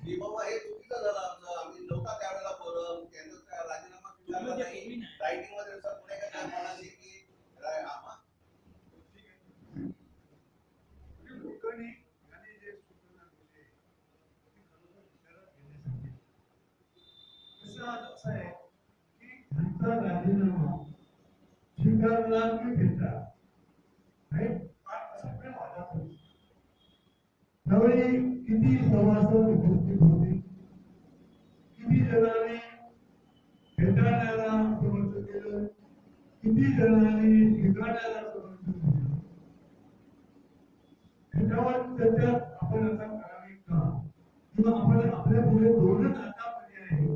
की बाबा हे चुकीचं झालं आमचं, आम्ही नव्हता त्यावेळेला फोरम, त्यांचा राजीनामा स्वीकारला नाही, रायटिंग मध्ये सर पुणेकर म्हणाले की लोकांनी आणि जे सूचना दिली विचारात घेण्यासाठी असं आहे की त्यांचा राजीनामा स्वीकारला की भेटला त्यावेळी किती सभासद उपस्थित होते, किती जणांनी भेटाळण्याला समर्थन केलं, किती जणांनी स्वीकारण्याला समर्थन केलं, त्याच्यावर चर्चा आपण आता करावी का, किंवा आपण आपल्या पुढे दोनच आता पर्याय आहे.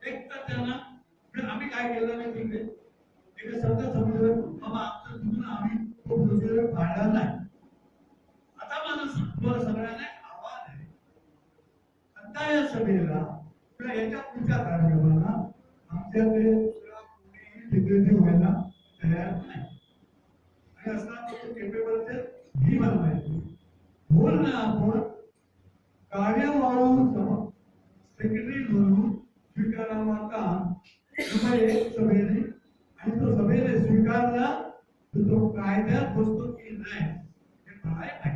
एक तर त्यांना आम्ही काय केलं नाही ठीक आहे, एक समजा समजून बाबा आमचं चुकलं, आम्ही तो प्रोसिजर पाळला नाही. आता माझं तुम्हाला सगळ्यांना आव्हान आहे, आता या सभेला किंवा याच्या पुढच्या कार्यक्रमाला आमच्याकडे दुसरा कोणीही डिग्रेटिव्ह व्हायला तयार नाही, आणि असला तो केपेबल ही मला माहिती बोलणं आपण कार्यवाहू सेक्रेटरी म्हणून स्वीकारावा का सभेने, आणि तो सभेने स्वीकारला तर तो कायद्यात बसतो की नाही हे मला माहिती.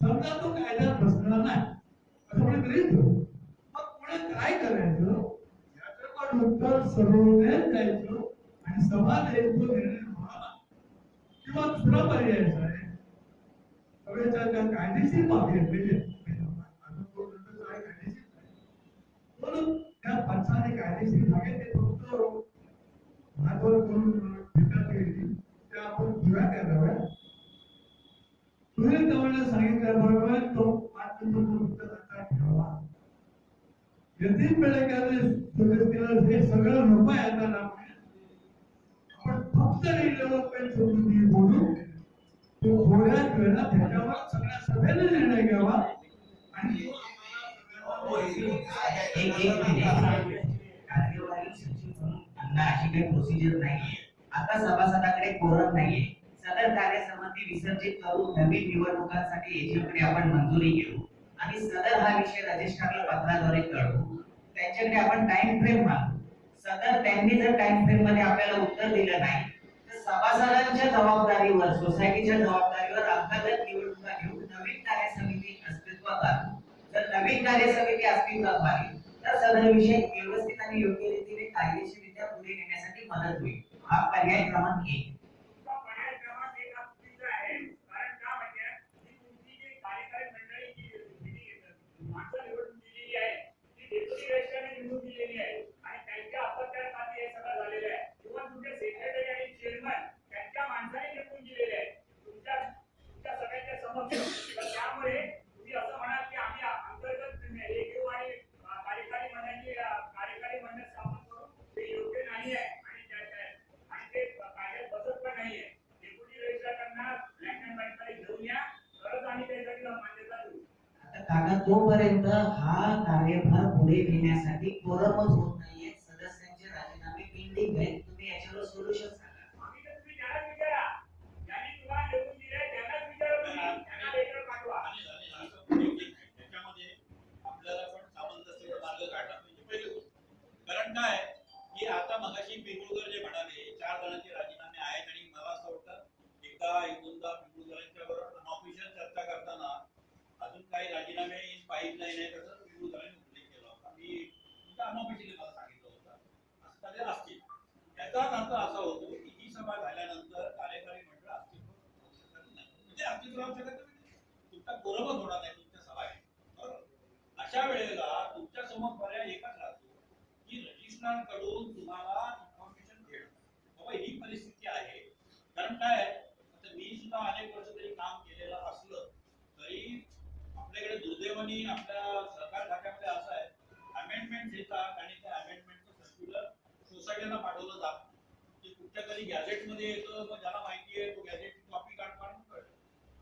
समजा तो कायद्यात बसणार नाही असं आपण गृहीत धरू, मग पुढे काय करायचं याचं पण उत्तर सर्वोदयात द्यायचं आणि सभा द्यायचो निर्णय व्हावा, किंवा दुसरा पर्याय आहे सभेच्या ज्या कायदेशीर बाबी आहेत म्हणून त्या पंचाने कायदेशीर बाबी ते फक्त हातवर करून भेटत गेली त्या आपण पुरा कराव्या. सुनील गव्हाणे सांगितल्याबरोबर तो 5 नंबर ठेवा. यतीन बेळेकरने सुरेश केलं हे सगळं नको आहे आता आपण फक्त रिडेव्हलपमेंट संबंधी बोलू, तो थोड्याच वेळात त्याच्यावर सगळ्या सभेने निर्णय घ्यावा, आणि कार्यवाही सचिव म्हणून त्यांना अशी काही प्रोसिजर नाहीये. आता सभासदाकडे कोरम नाहीये, सदर कार्यसमिती विसर्जित करून नवीन निवडणुकांसाठी एजीएमकडे आपण मंजुरी घेऊ आणि सदर हा विषय रजिस्ट्रारला पत्राद्वारे कळवू. त्यांच्याकडे आपण टाइम फ्रेम मागू. सदर त्यांनी जर टाइम फ्रेम मध्ये आपल्याला उत्तर दिलं नाही तर सभासदांच्या जबाबदारीवर, सोसायटीच्या जबाबदारीवर अंतर्गत निवडणुका घेऊन नवीन कार्यसमिती अस्तित्वात आणू. जर नवीन कार्यसमिती अस्तित्वात आली तर सदर विषय व्यवस्थित आणि योग्य रीतीने कायदेशीररित्या पुढे नेण्यासाठी मदत होईल. हा पर्याय क्रमांक 1. काका तोपर्यंत हा कार्यभार पुढे नेण्यासाठी कोरमच होत नाहीये, सदस्यांचे राजीनामे पेंडिंग आहेत. तुम्ही याच्यावर सोल्युशन सांगा. कारण काय की आता मगाशी पिंगुळकर जे म्हणाले 4 जणांचे राजीनामे आहेत, आणि मला असं वाटतं एकदा एक दोनदा पिंगुळकरांच्या बरोबर अनऑफिशियल चर्चा करताना अजून काही राजीनामे इन पाईपलाईन आहे असं पिंगुळकरांनी उल्लेख केला होता. मी अनऑफिशियली मला सांगितलं होतं असं कधी असतील. याचाच अर्थ असा होतो की ही सभा झाल्यानंतर कार्यकारी मंडळ अस्तित्व म्हणजे अस्तित्व राहू शकत नाही, तुमचा कोरमच होणार नाही तुमच्या सभा आहे. बरोबर, अशा वेळेला तुमच्या समोर पर्याय एकच राहतो की रजिस्ट्रारकडून तुम्हाला इन्फॉर्मेशन घेणं. बाबा ही परिस्थिती आहे. कारण काय आता मी सुद्धा अनेक वर्ष तरी काम केलेलं असलं तरी आपल्याकडे दुर्दैवाने आपल्या सरकार खात्यामध्ये असं आहे, अमेंडमेंट येतात आणि त्या अमेंडमेंटचं सर्क्युलर सोसायटीला पाठवलं जातं. ते कुठच्या तरी गॅझेटमध्ये येतं, मग ज्याला माहिती आहे तो गॅझेटची कॉपी काढून कळतं.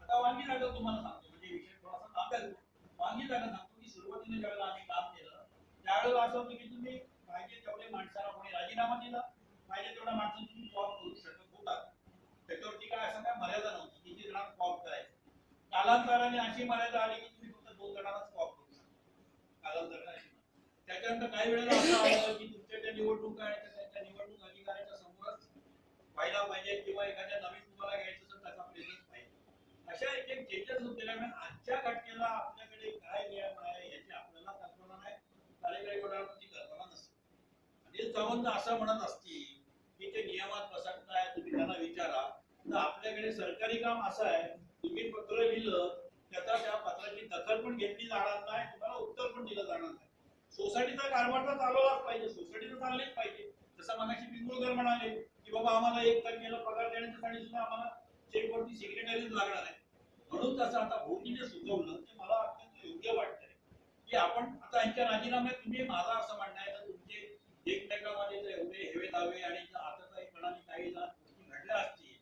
आता वांगी जागा तुम्हाला सांगतो, म्हणजे विषय थोडासा ताब्यात वांगी जागा सांगतो की सुरुवातीला ज्यावेळेला आम्ही काम केलं त्यावेळेला असं होतं की तुम्ही पाहिजे तेवढे माणसाला कोणी राजीनामा दिला, पाहिजे तेवढ्या माणसांना तुम्ही फॉर्म करू शकत होता. त्याच्यावरती काय असं काय मर्यादा नव्हती किती जणांना फॉर्म करायचं. कालांतराने अशी मर्यादा आली की तुम्ही फक्त 2 जणांनाच वापरू शकता कालांतराने अशी. त्याच्यानंतर काही वेळेला असं आलं की तुमच्या ज्या निवडणुका आहेत त्या निवडणूक अधिकाऱ्याच्या समोरच व्हायला पाहिजे किंवा एखाद्या नवीन तुम्हाला घ्यायचं असेल त्याचा प्रेझेन्स पाहिजे. अशा एक एक चेंजेस होत गेल्यामुळे आजच्या घटनेला आपल्याकडे काय नियम आहे याची आपल्याला कल्पना नाही, कार्यकारी मंडळाची कल्पना नसते. अनिल सावंत असं म्हणत असतील की ते नियमात बसत नाही, तुम्ही त्यांना विचारा. तर आपल्याकडे सरकारी काम असं आहे, तुम्ही पत्र लिहिलं त्याचा त्या पत्राची दखल पण घेतली जाणार नाही, तुम्हाला उत्तर पण दिलं जाणार नाही. सोसायटीचा कारभार तर चालवलाच पाहिजे, सोसायटीचं चाललेच पाहिजे. जसं मगाशी पिंगुळकर म्हणाले की बाबा आम्हाला 1 तारखेला पगार देण्यासाठी सुद्धा आम्हाला चेकवरती सिग्नेचरीज लागणार आहे. म्हणून तसं आता भाऊनी जे सुचवलं ते मला अत्यंत योग्य वाटतंय की आपण आता यांच्या राजीनाम्यात तुम्ही माझा असं म्हणणं आहे तर तुमचे एकमेकांमध्ये जर एवढे हेवे दावे आणि आता काही म्हणाली काही गोष्टी घडल्या असतील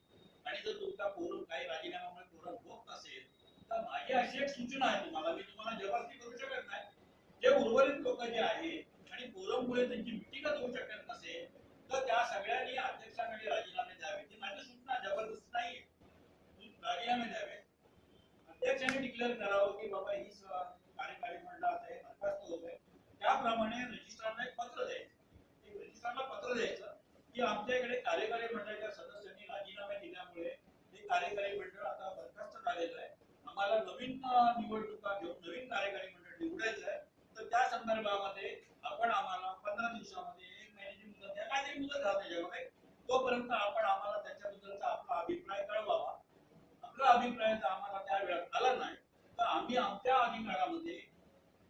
आणि जर तुमचा कोरम काही राजीनाम्यामुळे कोरम होत नसेल तर माझी अशी एक सूचना आहे तुम्हाला, मी तुम्हाला जबरदस्ती करू शकत नाही. जे उर्वरित लोक जे आहेत आणि कोरममुळे त्यांची मिटिंगच होऊ शकत नसेल तर त्या सगळ्यांनी अध्यक्षांकडे राजीनामे द्यावे. ही माझी सूचना जबरदस्त नाही, राजीनामे द्यावे. अध्यक्षांनी डिक्लेअर करावं की बाबा ही कार्यकारी मंडळात आहे, बरखास्त होत आहे. त्याप्रमाणे रजिस्ट्रारला एक पत्र द्यायचं, रजिस्ट्रारला पत्र द्यायचं की आमच्याकडे कार्यकारी मंडळाच्या सदस्यांनी राजीनामे दिल्यामुळे हे कार्यकारी मंडळ आता बरखास्त झालेलं आहे. आम्हाला नवीन निवडणुका घेऊन नवीन कार्यकारी मंडळ निवडायचं आहे. तर त्या संदर्भामध्ये आपण आम्हाला 15 दिवसामध्ये 1 महिन्याची मुदत द्या, काहीतरी मुदत द्या त्याच्यामध्ये. तोपर्यंत आपण आम्हाला त्याच्याबद्दलचा आपला अभिप्राय कळवावा. आपला अभिप्राय जर आम्हाला त्या वेळात आला नाही तर आम्ही आमच्या अधिकारामध्ये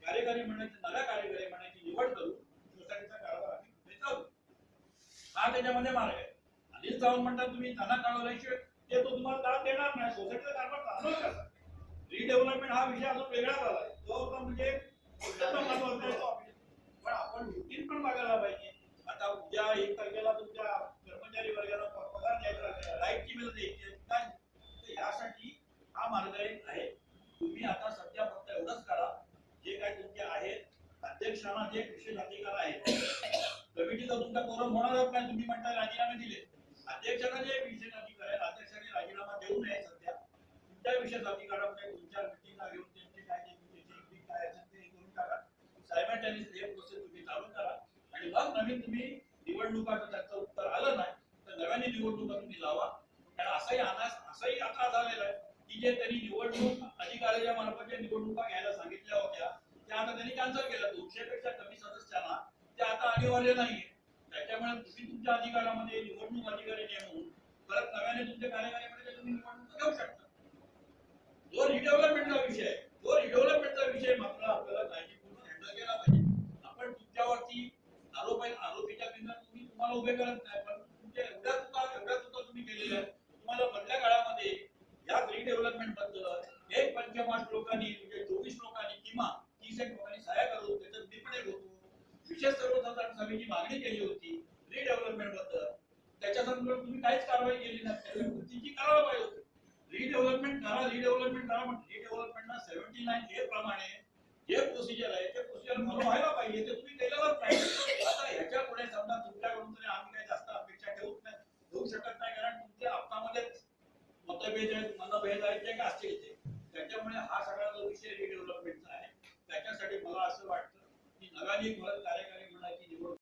कार्यकारी मंडळाच्या नव्या कार्यकारी मंडळाची निवड करू, सोसायटीचा कारभार आम्ही पुढे चालू. हा त्याच्यामध्ये मार्ग आहे. अनिल सावंत म्हणतात तुम्ही त्यांना कळवल्याशिवाय ते तो तुम्हाला दाद देणार नाही, सोसायटीचा कारभार चालू कसा. रिडेव्हलपमेंट हा विषय अजून वेगळा झाला, तो म्हणजे महत्वाचा आहे. पण आपण रुटीन पण बघायला पाहिजे. आता उद्या 1 तारखेला तुमच्या कर्मचारी वर्गाला पगार द्यायचा, लाईटची बिल द्यायची काय, तर यासाठी हा मार्ग एक आहे. तुम्ही आता सध्या फक्त एवढंच करा, जे काय तुमचे आहेत अध्यक्षांना जे विशेष अधिकार आहेत, कमिटीचा तुमचा कोरम होणारच नाही, तुम्ही म्हणता राजीनामे दिले. अध्यक्षांना जे विशेष अधिकार आहेत, अध्यक्षांनी राजीनामा देऊ नये. सध्या तुमच्या विशेष अधिकारामध्ये 2-4 मिटिंगा घेऊन त्यांचे काय काय असेल ते करून टाका. सायमल्टेनियसली हे प्रोसेस तुम्ही चालू करा आणि मग नवीन तुम्ही निवडणुकाचं त्याचं उत्तर आलं नाही तर नव्याने निवडणुका तुम्ही लावा. कारण असंही आता झालेलं आहे की जे त्यांनी निवडणूक अधिकाऱ्याच्या मार्फत ज्या निवडणुका घ्यायला सांगितल्या होत्या त्या आता त्यांनी कॅन्सल केल्या. 200 पेक्षा कमी सदस्यांना ते आता अनिवार्य नाहीये. त्याच्यामुळे तुम्ही तुमच्या अधिकारामध्ये निवडणूक अधिकारी नेमून परत नव्याने तुमच्या कार्यकारीमध्ये तुम्ही निवडणूक घेऊ शकता. जो रिडेव्हलपमेंटचा विषय आहे, तो रिडेव्हलपमेंटचा विषय मात्र आपल्याला काळजीपूर्वक हँडल केला पाहिजे. आपण तुमच्यावरती आरोपीच्या केंद्रात तुम्हाला उभे करत नाही, पण तुमच्या एवढ्या चुका तुम्ही केलेल्या आहेत. तुम्हाला मधल्या काळामध्ये या रिडेव्हलपमेंट बद्दल एक पंचमाश लोकांनी म्हणजे 24 लोकांनी किंवा 30 लोकांनी सहाय्य करत होते, त्याच्यात मी पण एक होतो. विशेष सर्वसाधारण सभेची मागणी केली होती रिडेव्हलपमेंट बद्दल, त्याच्या संदर्भात तुम्ही काहीच कारवाई केली नाही. तिची करायला पाहिजे होती. रिडेव्हलपमेंट करा म्हणजे रिडेव्हलपमेंटला 79A प्रमाणे जे प्रोसिजर आहे ते प्रोसिजर फॉलो व्हायला पाहिजे, ते तुम्ही केलेलंच नाही. आता ह्याच्या पुढे समजा तुमच्याकडून तरी आम्ही काही जास्त अपेक्षा ठेवू शकत नाही, कारण तुमच्या आपल्यामध्येच मतभेद आहेत,